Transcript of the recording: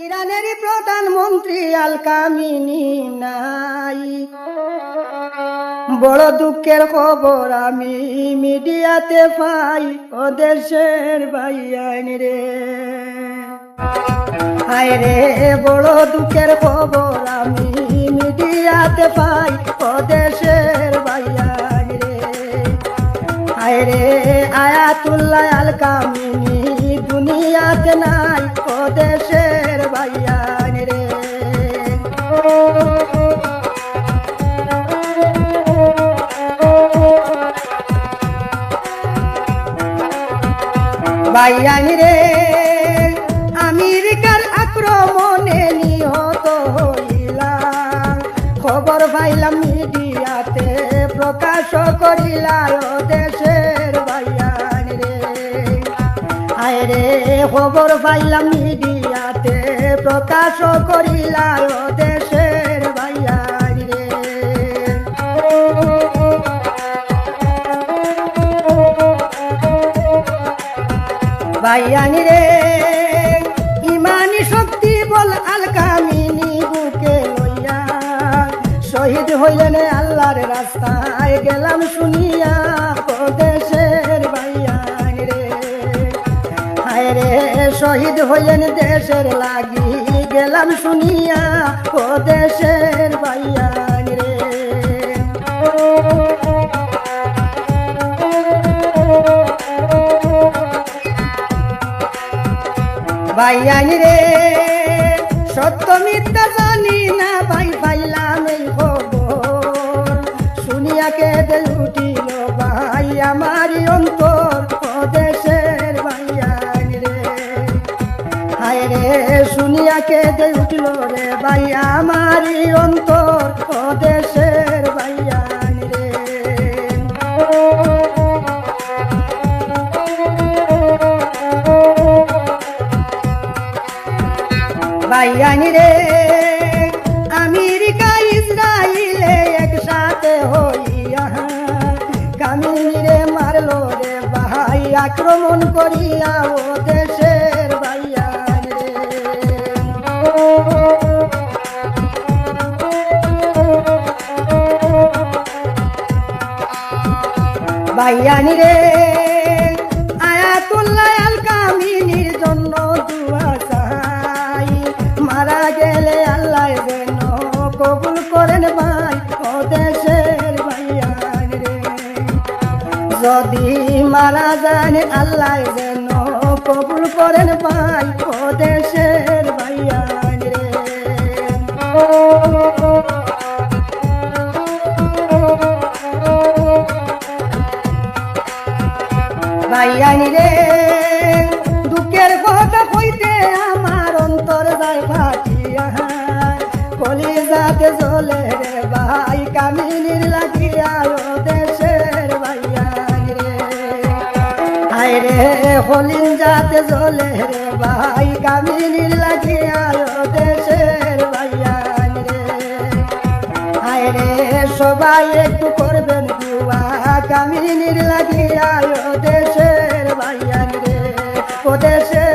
ইরানের প্রধানমন্ত্রী আল কামিনি নাই, বড় দুঃখের খবর আমি মিডিয়াতে পাই, ও দেশের ভাইয়ান রে। হায় রে, বড় দুঃখের খবর আমি মিডিয়াতে পাই, ও দেশের ভাইয়ান রে। হায় রে, আয়াতুল্লাহ আল কামিনি দুনিয়াতে নাই, ও দেশের ভাইয়ান রে। ভাইয়ান রে, আমেরিকার আক্রমণে নিহত হইলাম, খবর পাইলাম মিডিয়াতে প্রকাশ করিলাম, ও দেশের ভাইয়ান রে। আয় রে, খবর পাইলাম মিডিয়াতে প্রকাশ করিলাম, ও দেশের ভাইয়ান রে। ভাইয়ান রে, ইমানি শক্তি বল আল কামিনি বুকে লইয়া, শহীদ হইলেন আল্লাহর রাস্তায় গেলাম শুনিয়া, ও দেশের ভাইয়ান রে। হায় রে, শহীদ হইলেন দেশের লাগি গেলাম শুনিয়া, ও দেশের ভাইয়ান রে। ভাইয়ান রে, সত্য মিথ্যা জানি না ভাই, পাইলাম এই খবর শুনিয়া কেঁদে উঠিল ভাই আমারই অন্তর, ও দেশের ভাইয়ান রে। হায় রে, শুনিয়া কেঁদে উঠিল রে ভাই আমারই অন্তর, ও দেশের ভাইয়ান রে। ভাইয়ান রে, আমেরিকা ইসরায়েলে একসাথে হইয়া কামিনী রে মারলো রে ভাই আক্রমণ করিয়া, ও দেশের ভাইয়ান রে। ভাইয়ান রে, আয়াতুল্লাহ আল কামিনীর জন্য দুয়া চাই, মারা গেলে আল্লাহ যেন কবুল করেন ভাই, ও দেশের ভাইয়ান রে। যদি মারা যান আল্লাহ যেন কবুল করেন ভাই, ও দেশের ভাইয়ান রে। ভাইয়ান রে, দুঃখের কথা কইতে আমার অন্তর যায় ফাটিয়া, কলিজাতে জ্বলে রে ভাই কামিনীর লাগিয়া, ও দেশের ভাইয়ান রে। হায় রে, কলিজাতে জ্বলে রে ভাই কামিনীর লাগিয়া, ও দেশের ভাইয়ান রে। হায় রে, সবাই একটু করবেন দুয়া কামিনীর লাগিয়া, ও দেশের ভাইয়ান রে, ও দেশের